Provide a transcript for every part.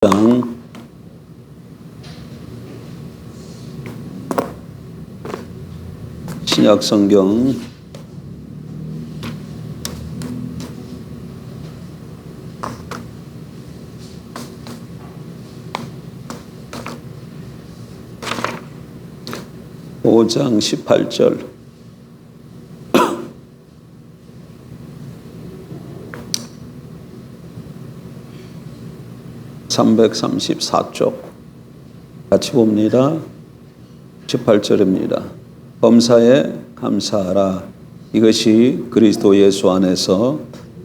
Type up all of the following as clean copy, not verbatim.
장 신약 성경 5장 18절. (334쪽) 같이 봅니다. 18절입니다. 범사에 감사하라. 이것이 그리스도 예수 안에서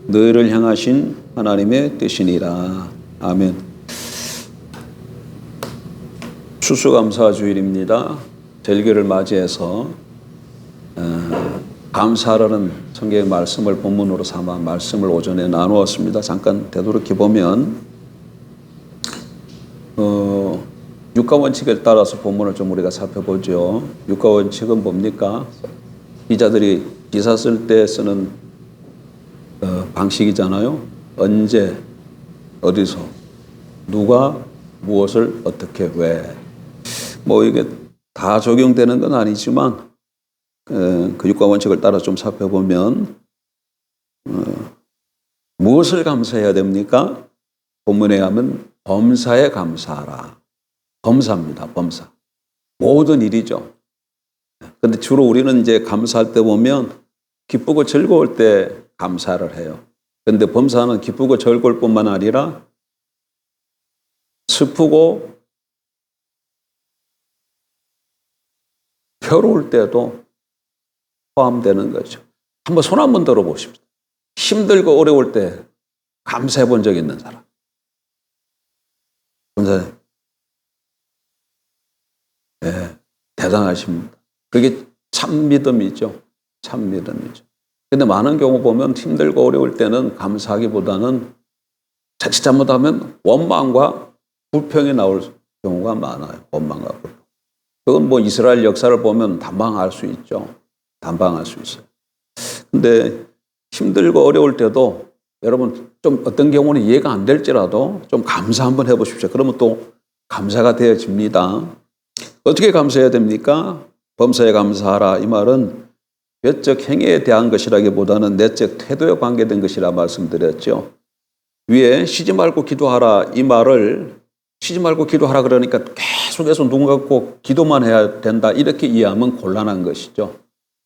너희를 향하신 하나님의 뜻이니라. 아멘. 추수감사 주일입니다. 절기를 맞이해서 감사라는 성경의 말씀을 본문으로 삼아 말씀을 오전에 나누었습니다. 잠깐 되돌이켜 보면 육가원칙에 따라서 본문을 좀 우리가 살펴보죠. 육가원칙은 뭡니까? 기자들이 기사 쓸 때 쓰는 방식이잖아요. 언제, 어디서, 누가, 무엇을, 어떻게, 왜. 뭐 이게 다 적용되는 건 아니지만 그 육가원칙을 따라 좀 살펴보면 무엇을 감사해야 됩니까? 본문에 하면 범사에 감사하라. 범사입니다. 범사. 모든 일이죠. 근데 주로 우리는 이제 감사할 때 보면 기쁘고 즐거울 때 감사를 해요. 근데 범사는 기쁘고 즐거울 뿐만 아니라 슬프고 괴로울 때도 포함되는 거죠. 한번 손 한번 들어보십시오. 힘들고 어려울 때 감사해 본 적 있는 사람. 감사해. 네, 대단하십니다. 그게 참 믿음이죠. 참 믿음이죠. 근데 많은 경우 보면 힘들고 어려울 때는 감사하기보다는 자칫 잘못하면 원망과 불평이 나올 경우가 많아요. 원망과 불평. 그건 뭐 이스라엘 역사를 보면 단방할 수 있죠. 단방할 수 있어요. 근데 힘들고 어려울 때도 여러분 좀 어떤 경우는 이해가 안 될지라도 좀 감사 한번 해보십시오. 그러면 또 감사가 되어집니다. 어떻게 감사해야 됩니까? 범사에 감사하라. 이 말은 외적 행위에 대한 것이라기보다는 내적 태도에 관계된 것이라 말씀드렸죠. 위에 쉬지 말고 기도하라. 이 말을 쉬지 말고 기도하라 그러니까 계속해서 눈 감고 기도만 해야 된다. 이렇게 이해하면 곤란한 것이죠.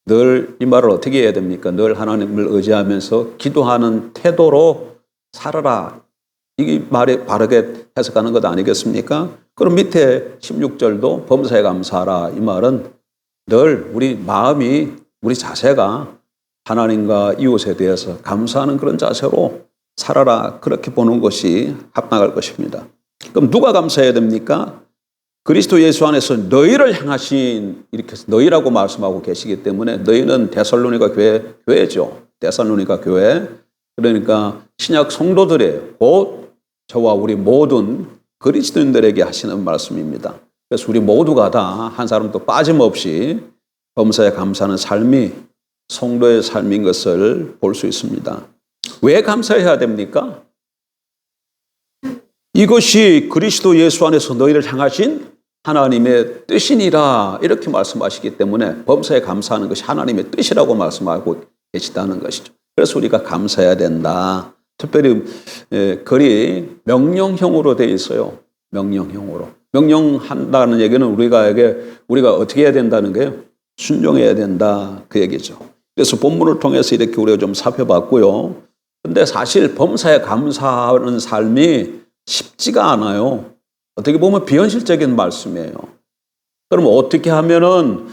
늘 이 말을 어떻게 해야 됩니까? 늘 하나님을 의지하면서 기도하는 태도로 살아라. 이 말이 바르게 해석하는 것 아니겠습니까? 그럼 밑에 16절도 범사에 감사하라. 이 말은 늘 우리 마음이, 우리 자세가 하나님과 이웃에 대해서 감사하는 그런 자세로 살아라. 그렇게 보는 것이 합당할 것입니다. 그럼 누가 감사해야 됩니까? 그리스도 예수 안에서 너희를 향하신, 이렇게 너희라고 말씀하고 계시기 때문에 너희는 데살로니가 교회죠. 데살로니가 교회. 그러니까 신약 성도들이에요. 곧 저와 우리 모든 그리스도인들에게 하시는 말씀입니다. 그래서 우리 모두가 다 한 사람도 빠짐없이 범사에 감사하는 삶이 성도의 삶인 것을 볼 수 있습니다. 왜 감사해야 됩니까? 이것이 그리스도 예수 안에서 너희를 향하신 하나님의 뜻이니라 이렇게 말씀하시기 때문에 범사에 감사하는 것이 하나님의 뜻이라고 말씀하고 계시다는 것이죠. 그래서 우리가 감사해야 된다. 특별히 글이 명령형으로 되어 있어요. 명령형으로. 명령한다는 얘기는 우리가 어떻게 해야 된다는 거예요? 순종해야 된다. 그 얘기죠. 그래서 본문을 통해서 이렇게 우리가 좀 살펴봤고요. 근데 사실 범사에 감사하는 삶이 쉽지가 않아요. 어떻게 보면 비현실적인 말씀이에요. 그럼 어떻게 하면은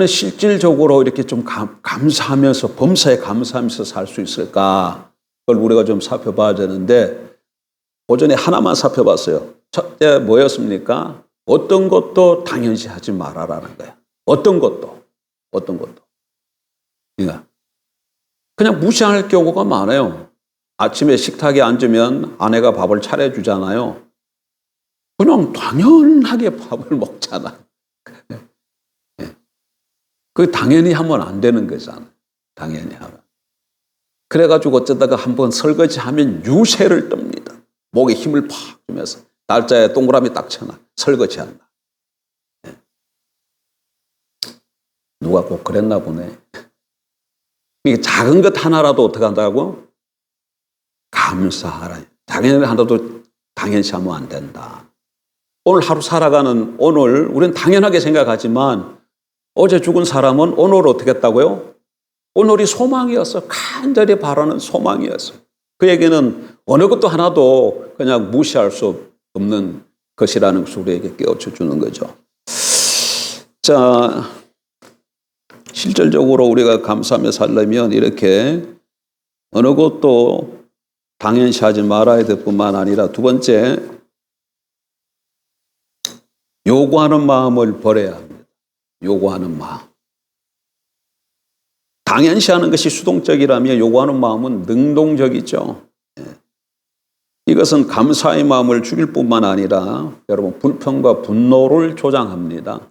실질적으로 이렇게 좀 감사하면서, 범사에 감사하면서 살 수 있을까? 그걸 우리가 좀 살펴봐야 되는데, 오전에 하나만 살펴봤어요. 첫째 뭐였습니까? 어떤 것도 당연시하지 말아라는 거야. 어떤 것도. 그냥 무시할 경우가 많아요. 아침에 식탁에 앉으면 아내가 밥을 차려주잖아요. 그냥 당연하게 밥을 먹잖아. 그 당연히 하면 안 되는 거잖아. 당연히 하면. 그래가지고 어쩌다가 한번 설거지하면 유세를 떱니다. 목에 힘을 팍 주면서 날짜에 동그라미 딱 쳐놔. 설거지한다. 누가 꼭 그랬나 보네. 이게 작은 것 하나라도 어떻게 한다고? 감사하라. 작은 것 하나도 당연시 하면 안 된다. 오늘 하루 살아가는 오늘 우리는 당연하게 생각하지만 어제 죽은 사람은 오늘 어떻게 했다고요? 오늘이 소망이었어. 간절히 바라는 소망이었어. 그에게는 어느 것도 하나도 그냥 무시할 수 없는 것이라는 것을 우리에게 깨우쳐 주는 거죠. 자, 실질적으로 우리가 감사하며 살려면 이렇게 어느 것도 당연시하지 말아야 될 뿐만 아니라 두 번째, 요구하는 마음을 버려야 합니다. 요구하는 마음. 당연시하는 것이 수동적이라면 요구하는 마음은 능동적이죠. 이것은 감사의 마음을 죽일 뿐만 아니라 여러분 불평과 분노를 조장합니다.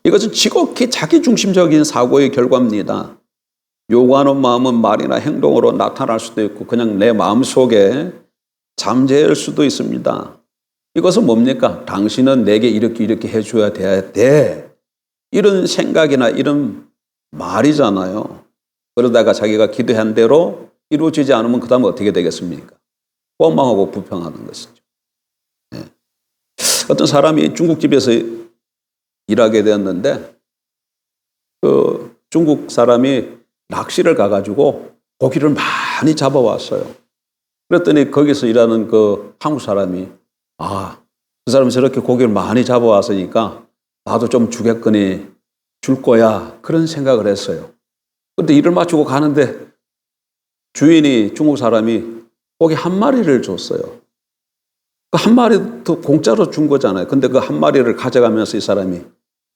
이것은 지극히 자기중심적인 사고의 결과입니다. 요구하는 마음은 말이나 행동으로 나타날 수도 있고 그냥 내 마음속에 잠재일 수도 있습니다. 이것은 뭡니까? 당신은 내게 이렇게 해줘야 돼. 이런 생각이나 이런 말이잖아요. 그러다가 자기가 기도한 대로 이루어지지 않으면 그 다음에 어떻게 되겠습니까? 원망하고 불평하는 것이죠. 네. 어떤 사람이 중국집에서 일하게 되었는데 그 중국 사람이 낚시를 가가지고 고기를 많이 잡아왔어요. 그랬더니 거기서 일하는 그 한국 사람이 그 사람이 저렇게 고기를 많이 잡아왔으니까 나도 좀 주겠거니 줄 거야. 그런 생각을 했어요. 그런데 일을 마치고 가는데 주인이 중국 사람이 고기 한 마리를 줬어요. 그 한 마리도 공짜로 준 거잖아요. 근데 그 한 마리를 가져가면서 이 사람이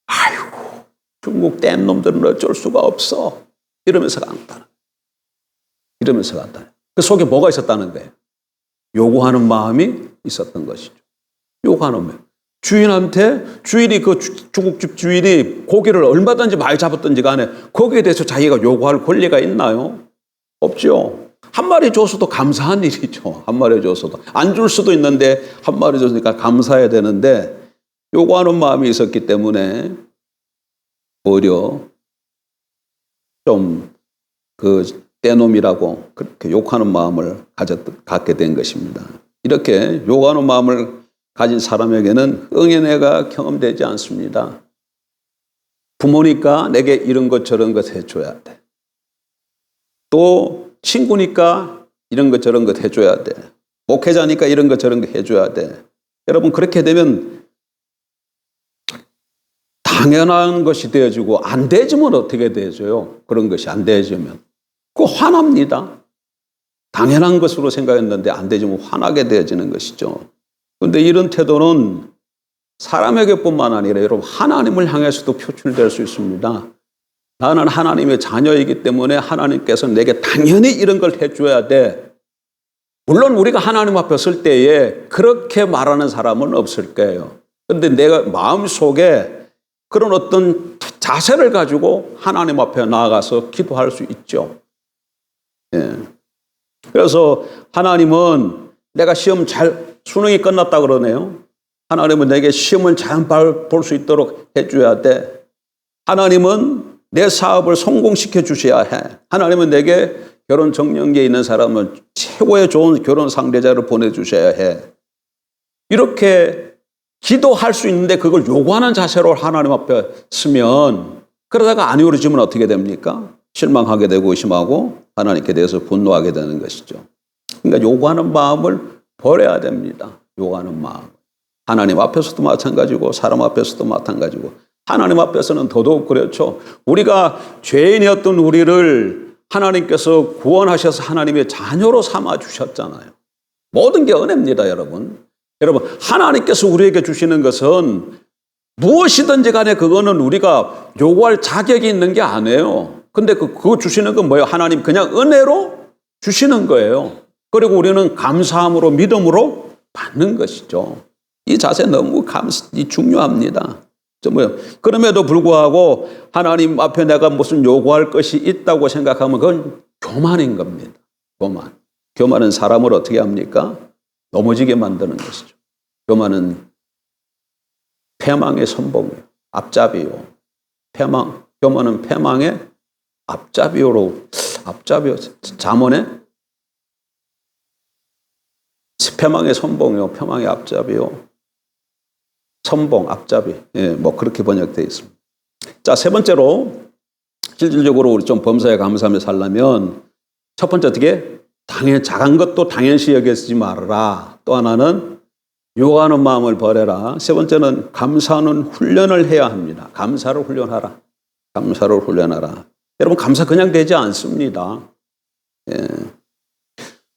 아이고 중국 뗀 놈들은 어쩔 수가 없어. 이러면서 간다. 그 속에 뭐가 있었다는 거예요? 요구하는 마음이 있었던 것이죠. 요구하는 마음. 주인이 그 중국집 주인이 고기를 얼마든지 많이 잡았든지 간에 거기에 대해서 자기가 요구할 권리가 있나요? 없죠. 한 마리 줘서도 감사한 일이죠. 한 마리 줘서도. 안 줄 수도 있는데 한 마리 줬으니까 감사해야 되는데 요구하는 마음이 있었기 때문에 오히려 좀 떼놈이라고 그렇게 욕하는 마음을 갖게 된 것입니다. 이렇게 욕하는 마음을 가진 사람에게는 응연회가 경험되지 않습니다. 부모니까 내게 이런 것 저런 것 해줘야 돼. 또 친구니까 이런 것 저런 것 해줘야 돼. 목회자니까 이런 것 저런 것 해줘야 돼. 여러분 그렇게 되면 당연한 것이 되어지고 안 되지면 어떻게 되어져요? 그런 것이 안 되어지면 그거 화납니다. 당연한 것으로 생각했는데 안 되지면 화나게 되어지는 것이죠. 그런데 이런 태도는 사람에게뿐만 아니라 여러분 하나님을 향해서도 표출될 수 있습니다. 나는 하나님의 자녀이기 때문에 하나님께서 내게 당연히 이런 걸 해줘야 돼. 물론 우리가 하나님 앞에 설 때에 그렇게 말하는 사람은 없을 거예요. 그런데 내가 마음속에 그런 어떤 자세를 가지고 하나님 앞에 나아가서 기도할 수 있죠. 그래서 하나님은 내가 시험 수능이 끝났다 그러네요. 하나님은 내게 시험을 잘 볼 수 있도록 해줘야 돼. 하나님은 내 사업을 성공시켜 주셔야 해. 하나님은 내게 결혼 정년기에 있는 사람은 최고의 좋은 결혼 상대자를 보내주셔야 해. 이렇게 기도할 수 있는데 그걸 요구하는 자세로 하나님 앞에 서면 그러다가 안 이루어지면 어떻게 됩니까? 실망하게 되고 의심하고 하나님께 대해서 분노하게 되는 것이죠. 그러니까 요구하는 마음을 버려야 됩니다. 요구하는 마음. 하나님 앞에서도 마찬가지고 사람 앞에서도 마찬가지고 하나님 앞에서는 더더욱 그렇죠. 우리가 죄인이었던 우리를 하나님께서 구원하셔서 하나님의 자녀로 삼아 주셨잖아요. 모든 게 은혜입니다, 여러분. 여러분, 하나님께서 우리에게 주시는 것은 무엇이든지 간에 그거는 우리가 요구할 자격이 있는 게 아니에요. 근데 그거 주시는 건 뭐예요? 하나님 그냥 은혜로 주시는 거예요. 그리고 우리는 감사함으로 믿음으로 받는 것이죠. 이 자세 너무 중요합니다. 그럼에도 불구하고 하나님 앞에 내가 무슨 요구할 것이 있다고 생각하면 그건 교만인 겁니다. 교만. 교만은 사람을 어떻게 합니까? 넘어지게 만드는 것이죠. 교만은 패망의 선봉이에요. 앞잡이요. 교만은 패망의 앞잡이요. 잠언에 패망의 선봉이요. 패망의 앞잡이요. 선봉, 앞잡이. 예, 뭐 그렇게 번역되어 있습니다. 자, 세 번째로 실질적으로 우리 좀 범사에 감사하며 살려면 첫 번째 어떻게? 작은 것도 당연시 여기지 말아라. 또 하나는 요구하는 마음을 버려라. 세 번째는 감사하는 훈련을 해야 합니다. 감사를 훈련하라. 감사를 훈련하라. 여러분, 감사 그냥 되지 않습니다. 예.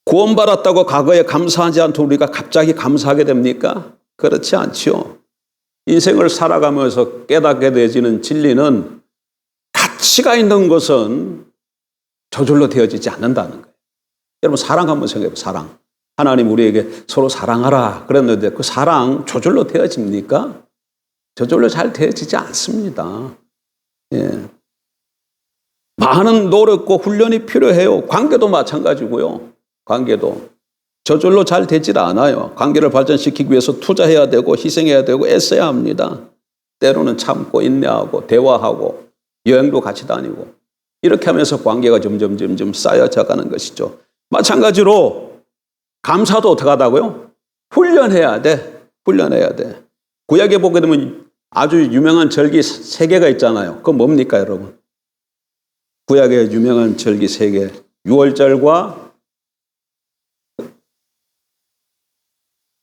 구원받았다고 과거에 감사하지 않던 우리가 갑자기 감사하게 됩니까? 그렇지 않지요. 인생을 살아가면서 깨닫게 되지는 진리는 가치가 있는 것은 저절로 되어지지 않는다는 거예요. 여러분, 사랑 한번 생각해보세요. 사랑. 하나님 우리에게 서로 사랑하라 그랬는데 그 사랑 저절로 되어집니까? 저절로 잘 되어지지 않습니다. 예. 많은 노력과 훈련이 필요해요. 관계도 마찬가지고요. 관계도 저절로 잘 되질 않아요. 관계를 발전시키기 위해서 투자해야 되고 희생해야 되고 애써야 합니다. 때로는 참고 인내하고 대화하고 여행도 같이 다니고 이렇게 하면서 관계가 점점 쌓여져 가는 것이죠. 마찬가지로 감사도 어떻게 하다고요? 훈련해야 돼. 훈련해야 돼. 구약에 보게 되면 아주 유명한 절기 3개가 있잖아요. 그건 뭡니까, 여러분? 구약의 유명한 절기 3개. 유월절과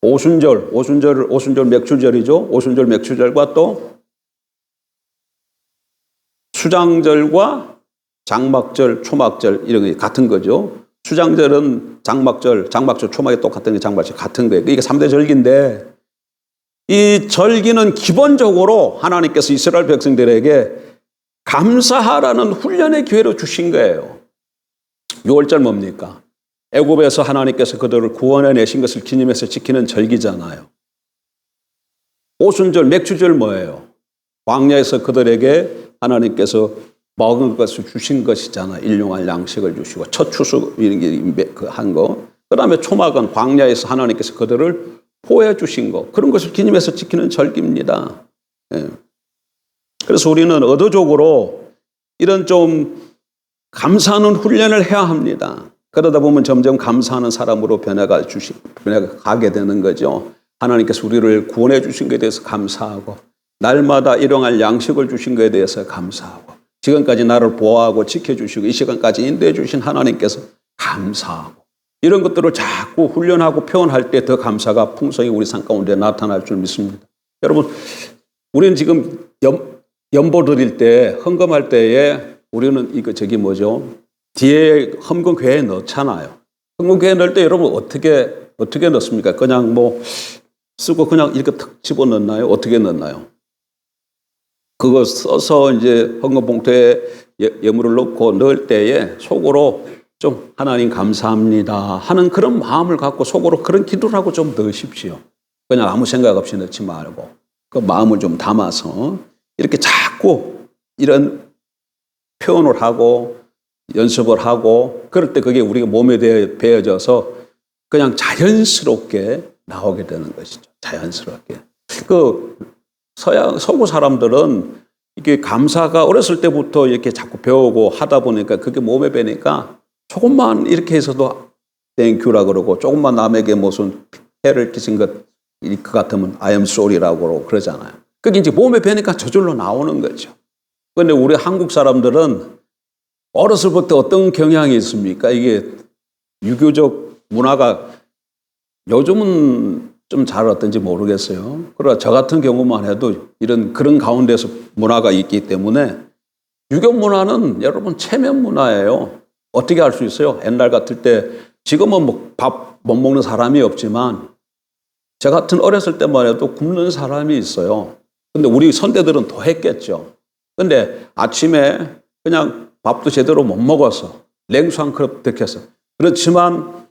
오순절 맥추절이죠. 오순절 맥추절과 또 수장절과 장막절, 초막절 이런 게 같은 거죠. 수장절은 장막절, 초막이 똑같은 게 장막절 같은 거예요. 이게 3대 절기인데 이 절기는 기본적으로 하나님께서 이스라엘 백성들에게 감사하라는 훈련의 기회로 주신 거예요. 6월절 뭡니까? 애굽에서 하나님께서 그들을 구원해내신 것을 기념해서 지키는 절기잖아요. 오순절, 맥추절 뭐예요? 광야에서 그들에게 하나님께서 먹은 것을 주신 것이잖아요. 일용할 양식을 주시고 첫 추수 한 거. 그 다음에 초막은 광야에서 하나님께서 그들을 보호해 주신 거. 그런 것을 기념해서 지키는 절기입니다. 예. 그래서 우리는 의도적으로 이런 좀 감사하는 훈련을 해야 합니다. 그러다 보면 점점 감사하는 사람으로 변해가게 되는 거죠. 하나님께서 우리를 구원해 주신 것에 대해서 감사하고 날마다 일용할 양식을 주신 것에 대해서 감사하고 지금까지 나를 보호하고 지켜주시고 이 시간까지 인도해 주신 하나님께서 감사하고 이런 것들을 자꾸 훈련하고 표현할 때 더 감사가 풍성히 우리 삶 가운데 나타날 줄 믿습니다. 여러분, 우리는 지금 연보 드릴 때 헌금할 때에 우리는 뒤에 헌금궤에 넣잖아요. 헌금궤에 넣을 때 여러분 어떻게 넣습니까? 그냥 쓰고 그냥 이렇게 탁 집어 넣나요? 어떻게 넣나요? 그거 써서 이제 헌금 봉투에 예물을 넣고 넣을 때에 속으로 좀 하나님 감사합니다 하는 그런 마음을 갖고 속으로 그런 기도를 하고 좀 넣으십시오. 그냥 아무 생각 없이 넣지 말고 그 마음을 좀 담아서 이렇게 자꾸 이런 표현을 하고 연습을 하고 그럴 때 그게 우리가 몸에 배어져서 그냥 자연스럽게 나오게 되는 것이죠. 자연스럽게. 서구 사람들은 이게 감사가 어렸을 때부터 이렇게 자꾸 배우고 하다 보니까 그게 몸에 배니까 조금만 이렇게 해서도 땡큐라 그러고 조금만 남에게 무슨 해를 끼친 것 같으면 I am sorry라고 그러잖아요. 그게 이제 몸에 배니까 저절로 나오는 거죠. 그런데 우리 한국 사람들은 어렸을 때부터 어떤 경향이 있습니까? 이게 유교적 문화가 요즘은 좀 잘 어떤지 모르겠어요. 그러나 저 같은 경우만 해도 그런 가운데서 문화가 있기 때문에 유교 문화는 여러분 체면 문화예요. 어떻게 할 수 있어요? 옛날 같을 때 지금은 밥 못 먹는 사람이 없지만 저 같은 어렸을 때만 해도 굶는 사람이 있어요. 근데 우리 선대들은 더 했겠죠. 근데 아침에 그냥 밥도 제대로 못 먹어서 냉수 한 그릇 데켜서 그렇지만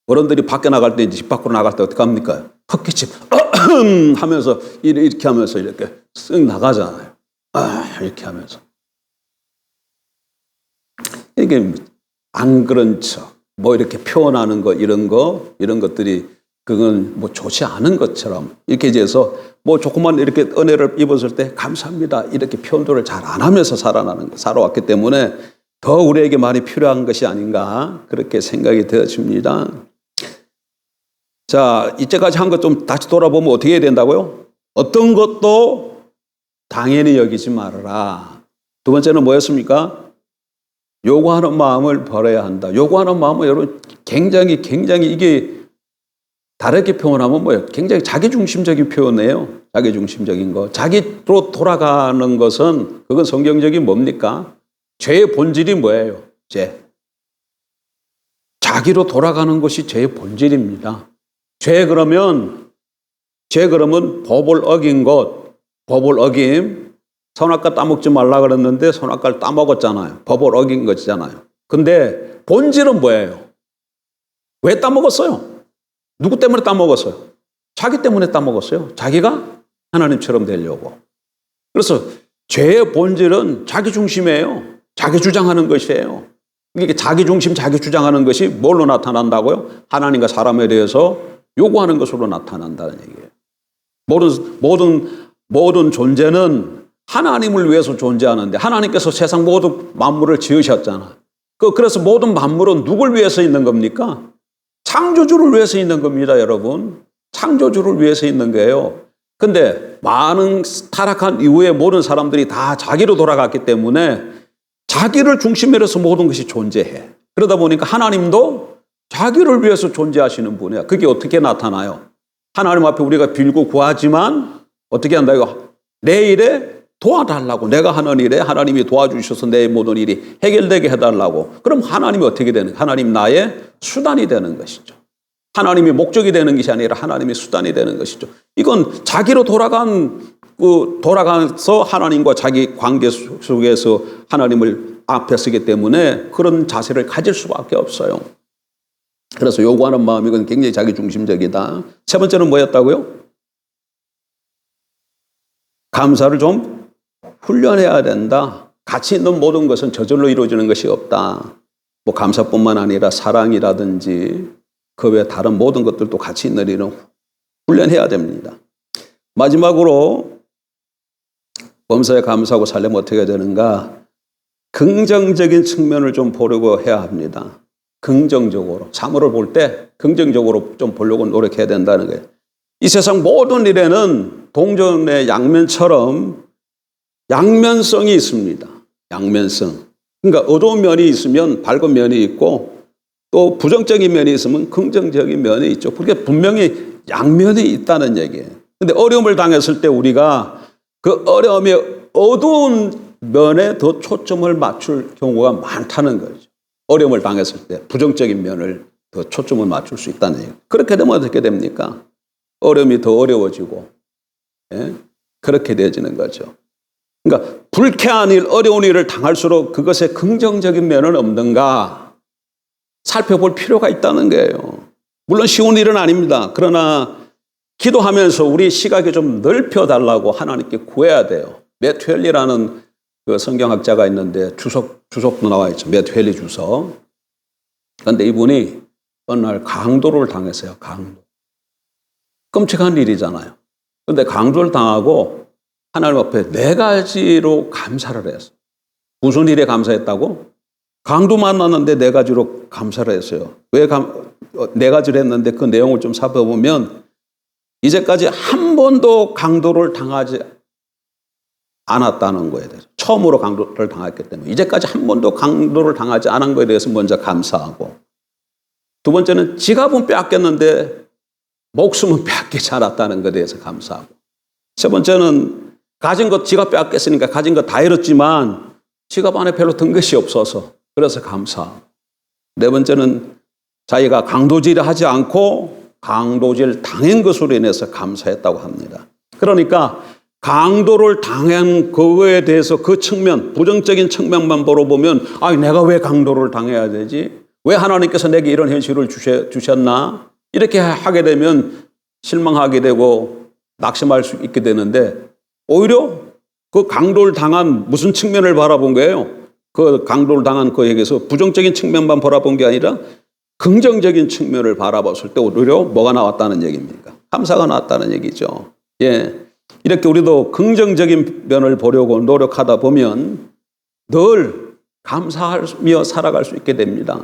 어른들이 밖에 나갈 때 집 밖으로 나갈 때 어떻게 합니까? 헛기침 하면서 이렇게 하면서 이렇게 쓱 나가잖아요. 이렇게 하면서 이게 안 그런 척 뭐 이렇게 표현하는 거, 이런 것들이 그건 뭐 좋지 않은 것처럼 이렇게 돼서 뭐 조금만 이렇게 은혜를 입었을 때 감사합니다. 이렇게 표현들을 잘 안 하면서 살아왔기 때문에 더 우리에게 많이 필요한 것이 아닌가 그렇게 생각이 되어집니다. 자, 이때까지 한 것 좀 다시 돌아보면 어떻게 해야 된다고요? 어떤 것도 당연히 여기지 말아라. 두 번째는 뭐였습니까? 요구하는 마음을 버려야 한다. 요구하는 마음은 여러분 굉장히 이게 다르게 표현하면 뭐예요? 굉장히 자기중심적인 표현이에요. 자기중심적인 거. 자기로 돌아가는 것은 그건 성경적인 뭡니까? 죄의 본질이 뭐예요? 죄. 자기로 돌아가는 것이 죄의 본질입니다. 죄 그러면 법을 어긴 것, 법을 어김. 선악과 따먹지 말라 그랬는데 선악과를 따먹었잖아요. 법을 어긴 것이잖아요. 근데 본질은 뭐예요? 왜 따먹었어요? 누구 때문에 따먹었어요? 자기 때문에 따먹었어요. 자기가 하나님처럼 되려고. 그래서 죄의 본질은 자기 중심이에요. 자기 주장하는 것이에요. 이게 자기 중심, 자기 주장하는 것이 뭘로 나타난다고요? 하나님과 사람에 대해서 요구하는 것으로 나타난다는 얘기예요. 모든 존재는 하나님을 위해서 존재하는데 하나님께서 세상 모든 만물을 지으셨잖아. 그래서 모든 만물은 누굴 위해서 있는 겁니까? 창조주를 위해서 있는 겁니다, 여러분. 창조주를 위해서 있는 거예요. 근데 많은 타락한 이후에 모든 사람들이 다 자기로 돌아갔기 때문에 자기를 중심으로 해서 모든 것이 존재해. 그러다 보니까 하나님도 자기를 위해서 존재하시는 분이야. 그게 어떻게 나타나요? 하나님 앞에 우리가 빌고 구하지만 어떻게 한다 이거? 내 일에 도와달라고. 내가 하는 일에 하나님이 도와주셔서 내 모든 일이 해결되게 해달라고. 그럼 하나님이 어떻게 되는 거예요? 하나님 나의 수단이 되는 것이죠. 하나님이 목적이 되는 것이 아니라 하나님이 수단이 되는 것이죠. 이건 자기로 돌아가서 하나님과 자기 관계 속에서 하나님을 앞에 서기 때문에 그런 자세를 가질 수밖에 없어요. 그래서 요구하는 마음이 이건 굉장히 자기중심적이다. 세 번째는 뭐였다고요? 감사를 좀 훈련해야 된다. 가치 있는 모든 것은 저절로 이루어지는 것이 없다. 뭐 감사뿐만 아니라 사랑이라든지 그 외 다른 모든 것들도 가치 있는 일은 훈련해야 됩니다. 마지막으로 범사에 감사하고 살려면 어떻게 해야 되는가? 긍정적인 측면을 좀 보려고 해야 합니다. 긍정적으로. 사물을 볼 때 긍정적으로 좀 보려고 노력해야 된다는 거예요. 이 세상 모든 일에는 동전의 양면처럼 양면성이 있습니다. 양면성. 그러니까 어두운 면이 있으면 밝은 면이 있고 또 부정적인 면이 있으면 긍정적인 면이 있죠. 그게 분명히 양면이 있다는 얘기예요. 근데 어려움을 당했을 때 우리가 그 어려움의 어두운 면에 더 초점을 맞출 경우가 많다는 거죠. 어려움을 당했을 때 부정적인 면을 더 초점을 맞출 수 있다는 얘기예요. 그렇게 되면 어떻게 됩니까? 어려움이 더 어려워지고 그렇게 되어지는 거죠. 그러니까 불쾌한 일, 어려운 일을 당할수록 그것에 긍정적인 면은 없는가 살펴볼 필요가 있다는 거예요. 물론 쉬운 일은 아닙니다. 그러나 기도하면서 우리 시각이 좀 넓혀달라고 하나님께 구해야 돼요. 매트 헬리라는 그 성경학자가 있는데 주석도 나와 있죠. 매트 헬리 주석. 그런데 이분이 어느 날 강도를 당했어요. 강도. 끔찍한 일이잖아요. 그런데 강도를 당하고 하나님 앞에 4가지로 감사를 했어요. 무슨 일에 감사했다고? 강도 만났는데 4가지로 감사를 했어요. 왜 4가지를 했는데 그 내용을 좀 살펴보면 이제까지 한 번도 강도를 당하지 않았다는 거에 대해서 처음으로 강도를 당했기 때문에 이제까지 한 번도 강도를 당하지 않은 거에 대해서 먼저 감사하고 두 번째는 지갑은 빼앗겼는데 목숨은 빼앗기지 않았다는 것에 대해서 감사하고 세 번째는 가진 것 지갑 빼앗겼으니까 가진 것 다 잃었지만 지갑 안에 별로 든 것이 없어서 그래서 감사하고 네 번째는 자기가 강도질을 하지 않고 강도질 당한 것으로 인해서 감사했다고 합니다. 그러니까 강도를 당한 그거에 대해서 그 측면, 부정적인 측면만 보면 내가 왜 강도를 당해야 되지? 왜 하나님께서 내게 이런 현실을 주셨나? 이렇게 하게 되면 실망하게 되고 낙심할 수 있게 되는데 오히려 그 강도를 당한 무슨 측면을 바라본 거예요? 그 강도를 당한 그에게서 부정적인 측면만 바라본 게 아니라 긍정적인 측면을 바라봤을 때 오히려 뭐가 나왔다는 얘기입니까? 감사가 나왔다는 얘기죠. 예. 이렇게 우리도 긍정적인 면을 보려고 노력하다 보면 늘 감사하며 살아갈 수 있게 됩니다.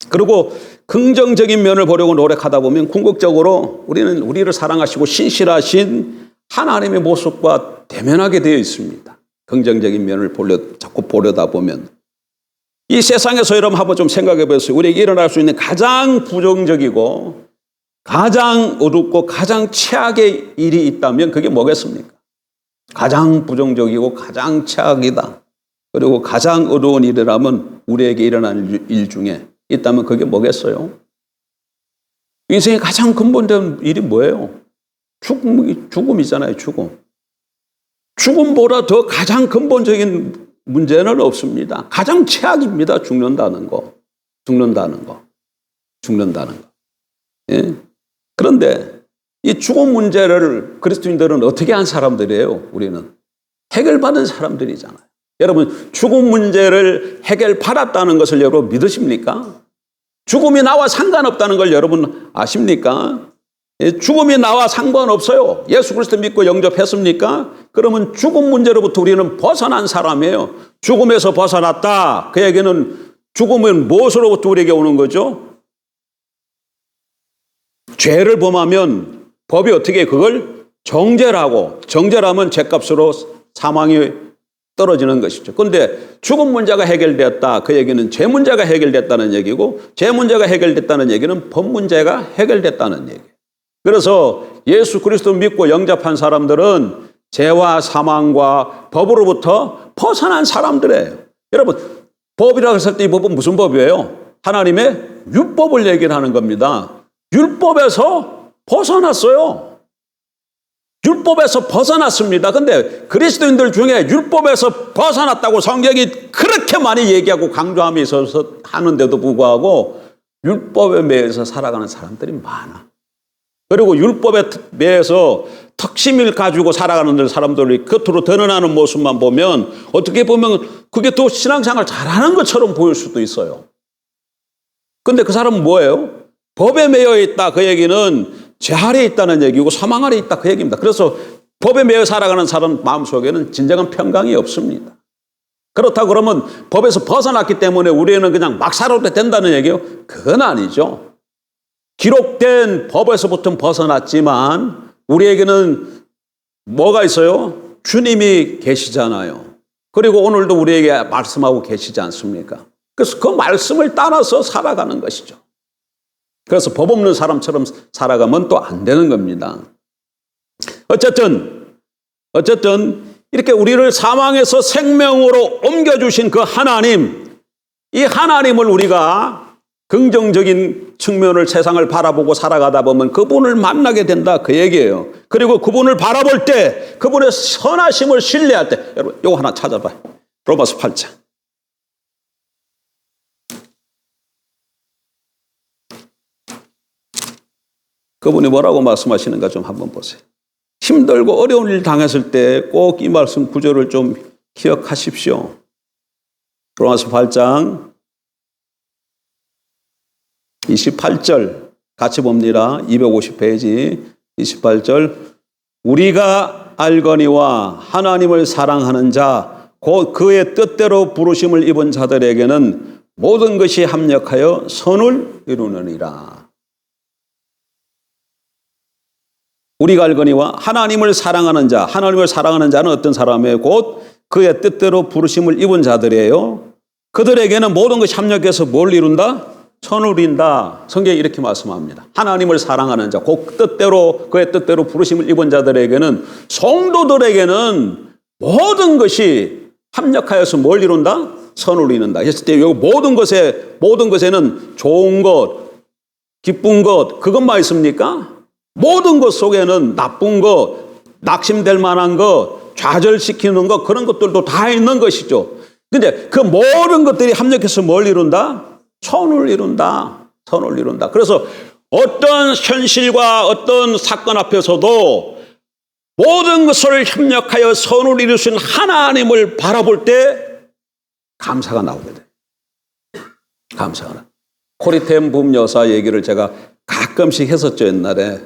그리고 긍정적인 면을 보려고 노력하다 보면 궁극적으로 우리를 사랑하시고 신실하신 하나님의 모습과 대면하게 되어 있습니다. 긍정적인 면을 자꾸 보려다 보면. 이 세상에서 여러분 한번 좀 생각해 보세요. 우리에게 일어날 수 있는 가장 부정적이고 가장 어둡고 가장 최악의 일이 있다면 그게 뭐겠습니까? 가장 부정적이고 가장 최악이다. 그리고 가장 어려운 일이라면 우리에게 일어나는 일 중에 있다면 그게 뭐겠어요? 인생의 가장 근본적인 일이 뭐예요? 죽음이잖아요, 죽음. 죽음보다 더 가장 근본적인 문제는 없습니다. 가장 최악입니다, 죽는다는 거. 예? 그런데 이 죽음 문제를 그리스도인들은 어떻게 한 사람들이에요? 우리는 해결받은 사람들이잖아요. 여러분, 죽음 문제를 해결받았다는 것을 여러분 믿으십니까? 죽음이 나와 상관없다는 걸 여러분 아십니까? 죽음이 나와 상관없어요. 예수 그리스도 믿고 영접했습니까? 그러면 죽음 문제로부터 우리는 벗어난 사람이에요. 죽음에서 벗어났다. 그 얘기는 죽음은 무엇으로부터 우리에게 오는 거죠? 죄를 범하면 법이 어떻게 그걸 정죄라고, 정죄라면 죄값으로 사망이 떨어지는 것이죠. 그런데 죽음 문제가 해결되었다. 그 얘기는 죄 문제가 해결됐다는 얘기고, 죄 문제가 해결됐다는 얘기는 법 문제가 해결됐다는 얘기예요. 그래서 예수 그리스도 믿고 영접한 사람들은 죄와 사망과 법으로부터 벗어난 사람들이에요. 여러분, 법이라고 했을 때 이 법은 무슨 법이에요? 하나님의 율법을 얘기를 하는 겁니다. 율법에서 벗어났어요. 율법에서 벗어났습니다. 근데 그리스도인들 중에 율법에서 벗어났다고 성경이 그렇게 많이 얘기하고 강조함이 있어서 하는데도 불구하고 율법에 매여서 살아가는 사람들이 많아. 그리고 율법에 매여서 특심을 가지고 살아가는 사람들이 겉으로 드러나는 모습만 보면 어떻게 보면 그게 또 신앙생활 잘하는 것처럼 보일 수도 있어요. 근데 그 사람은 뭐예요? 법에 매여 있다. 그 얘기는 죄 아래 있다는 얘기고 사망 아래 있다. 그 얘기입니다. 그래서 법에 매여 살아가는 사람 마음속에는 진정한 평강이 없습니다. 그렇다고 그러면 법에서 벗어났기 때문에 우리는 그냥 막 살아도 된다는 얘기예요? 그건 아니죠. 기록된 법에서부터 벗어났지만 우리에게는 뭐가 있어요? 주님이 계시잖아요. 그리고 오늘도 우리에게 말씀하고 계시지 않습니까? 그래서 그 말씀을 따라서 살아가는 것이죠. 그래서 법 없는 사람처럼 살아가면 또 안 되는 겁니다. 어쨌든 이렇게 우리를 사망에서 생명으로 옮겨주신 그 하나님, 이 하나님을 우리가 긍정적인 측면을 세상을 바라보고 살아가다 보면 그분을 만나게 된다 그 얘기예요. 그리고 그분을 바라볼 때 그분의 선하심을 신뢰할 때 여러분 이거 하나 찾아봐요. 로마서 8장. 그분이 뭐라고 말씀하시는가 좀 한번 보세요. 힘들고 어려운 일 당했을 때 꼭 이 말씀 구절을 좀 기억하십시오. 로마서 8장 28절 같이 봅니다. 250페이지 28절 우리가 알거니와 하나님을 사랑하는 자 곧 그의 뜻대로 부르심을 입은 자들에게는 모든 것이 합력하여 선을 이루느니라. 우리가 알거니와 하나님을 사랑하는 자, 하나님을 사랑하는 자는 어떤 사람이에요? 곧 그의 뜻대로 부르심을 입은 자들이에요. 그들에게는 모든 것이 합력해서 뭘 이룬다? 선을 이룬다. 성경이 이렇게 말씀합니다. 하나님을 사랑하는 자, 곧 뜻대로 그의 뜻대로 부르심을 입은 자들에게는 성도들에게는 모든 것이 합력하여서 뭘 이룬다? 선을 이룬다. 했을 때 여기 모든 것에는 좋은 것, 기쁜 것 그것만 있습니까? 모든 것 속에는 나쁜 것, 낙심될 만한 것, 좌절시키는 것 그런 것들도 다 있는 것이죠. 근데 그 모든 것들이 합력해서 뭘 이룬다? 선을 이룬다. 선을 이룬다. 그래서 어떤 현실과 어떤 사건 앞에서도 모든 것을 협력하여 선을 이루신 하나님을 바라볼 때 감사가 나오게 돼요. 감사가 나. 코리 텐 붐 여사 얘기를 제가 가끔씩 했었죠, 옛날에.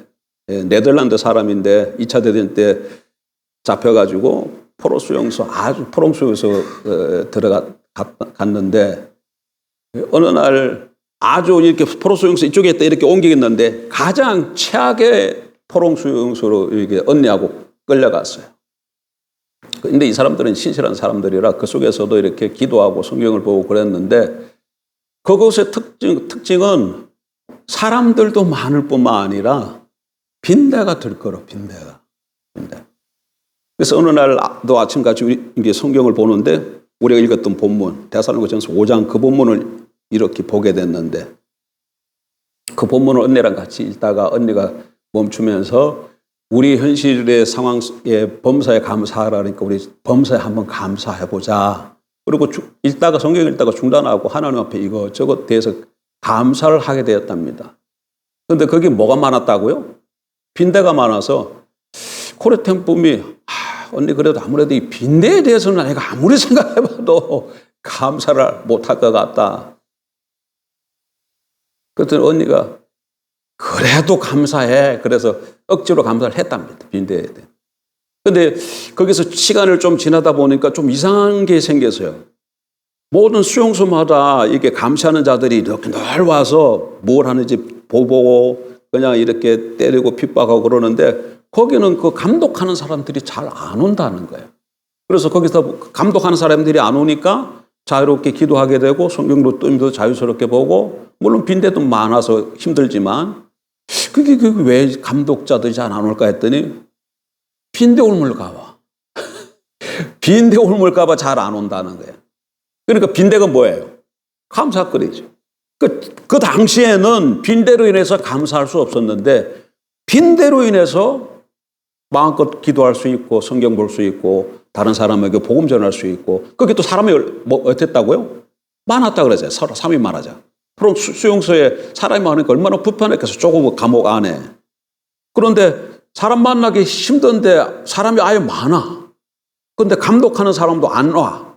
네덜란드 사람인데 2차 대전 때 잡혀가지고 포로 수용소, 아주 포로 수용소 갔는데 어느 날 아주 이렇게 포로 수용소 이쪽에 이렇게 옮기겠는데 가장 최악의 포로 수용소로 이렇게 언니하고 끌려갔어요. 근데 이 사람들은 신실한 사람들이라 그 속에서도 이렇게 기도하고 성경을 보고 그랬는데 그곳의 특징은 사람들도 많을 뿐만 아니라 빈대가 들끓어, 빈대가. 그래서 어느 날도 아침같이 이게 성경을 보는데 우리가 읽었던 본문, 데살로니가전서 5장 그 본문을 이렇게 보게 됐는데 그 본문을 언니랑 같이 읽다가 언니가 멈추면서 우리 현실의 상황에 범사에 감사하라니까 우리 범사에 한번 감사해보자. 그리고 성경 읽다가 중단하고 하나님 앞에 이것저것 대해서 감사를 하게 되었답니다. 그런데 거기 뭐가 많았다고요? 빈대가 많아서 코리 텐 붐이 언니 그래도 아무래도 이 빈대에 대해서는 내가 아무리 생각해봐도 감사를 못할 것 같다. 그랬더니 언니가 그래도 감사해. 그래서 억지로 감사를 했답니다. 빈대에 대해. 근데 거기서 시간을 좀 지나다 보니까 좀 이상한 게 생겼어요. 모든 수용소마다 이렇게 감시하는 자들이 이렇게 늘 와서 뭘 하는지 보고 그냥 이렇게 때리고 핍박하고 그러는데 거기는 그 감독하는 사람들이 잘 안 온다는 거예요. 그래서 거기서 감독하는 사람들이 안 오니까 자유롭게 기도하게 되고 성경도 뜸도 자유스럽게 보고 물론 빈대도 많아서 힘들지만 그게 왜 감독자들이 잘 안 올까 했더니 빈대 옮을까 봐. 빈대 옮을까 봐 잘 안 온다는 거예요. 그러니까 빈대가 뭐예요? 감사거리죠. 그 당시에는 빈대로 인해서 감사할 수 없었는데 빈대로 인해서 마음껏 기도할 수 있고 성경 볼 수 있고 다른 사람에게 복음 전할 수 있고 그게 또 사람이 어땠다고요? 많았다 그러죠. 사람이 많아져. 그럼 수용소에 사람이 많으니까 얼마나 불편했겠어. 조금 감옥 안에. 그런데 사람 만나기 힘든데 사람이 아예 많아. 그런데 감독하는 사람도 안 와.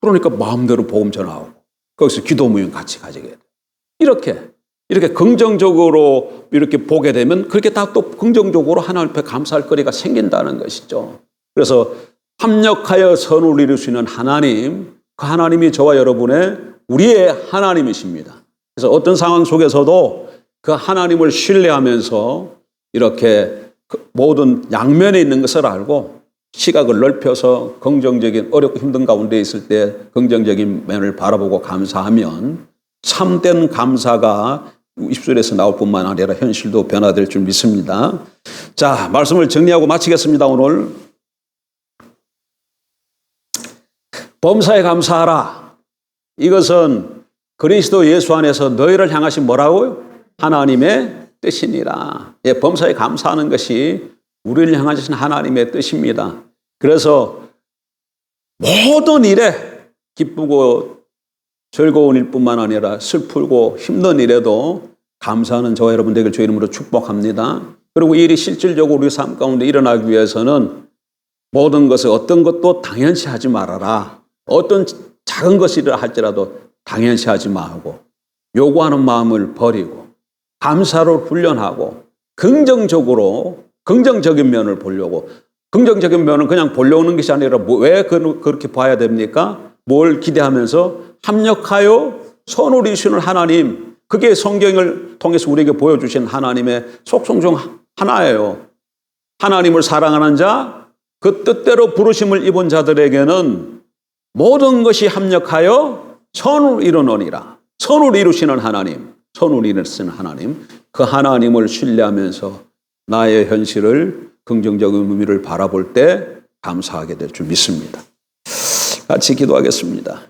그러니까 마음대로 복음 전하고 거기서 기도 모임 같이 가지게 돼. 이렇게 긍정적으로 이렇게 보게 되면 그렇게 다 또 긍정적으로 하나님 앞에 감사할 거리가 생긴다는 것이죠. 그래서 합력하여 선을 이루시는 하나님, 그 하나님이 저와 여러분의 우리의 하나님이십니다. 그래서 어떤 상황 속에서도 그 하나님을 신뢰하면서 이렇게 모든 양면에 있는 것을 알고 시각을 넓혀서 긍정적인 어렵고 힘든 가운데 있을 때 긍정적인 면을 바라보고 감사하면 참된 감사가 입술에서 나올 뿐만 아니라 현실도 변화될 줄 믿습니다. 자, 말씀을 정리하고 마치겠습니다. 오늘 범사에 감사하라. 이것은 그리스도 예수 안에서 너희를 향하신 뭐라고요? 하나님의 뜻이니라. 예, 범사에 감사하는 것이 우리를 향하신 하나님의 뜻입니다. 그래서 모든 일에 기쁘고 즐거운 일뿐만 아니라 슬프고 힘든 일에도 감사하는 저와 여러분 되길 주의 이름으로 축복합니다. 그리고 이 일이 실질적으로 우리 삶 가운데 일어나기 위해서는 모든 것을 어떤 것도 당연시 하지 말아라. 어떤 작은 것이라 할지라도 당연시 하지 말고 요구하는 마음을 버리고 감사로 훈련하고 긍정적인 면을 보려고. 긍정적인 면은 그냥 보려는 것이 아니라 왜 그렇게 봐야 됩니까? 뭘 기대하면서 합력하여 선을 이루시는 하나님, 그게 성경을 통해서 우리에게 보여주신 하나님의 속성 중 하나예요. 하나님을 사랑하는 자, 그 뜻대로 부르심을 입은 자들에게는 모든 것이 합력하여 선을 이루느니라. 선을 이루시는 하나님, 선을 이루시는 하나님, 그 하나님을 신뢰하면서 나의 현실을 긍정적인 의미를 바라볼 때 감사하게 될 줄 믿습니다. 같이 기도하겠습니다.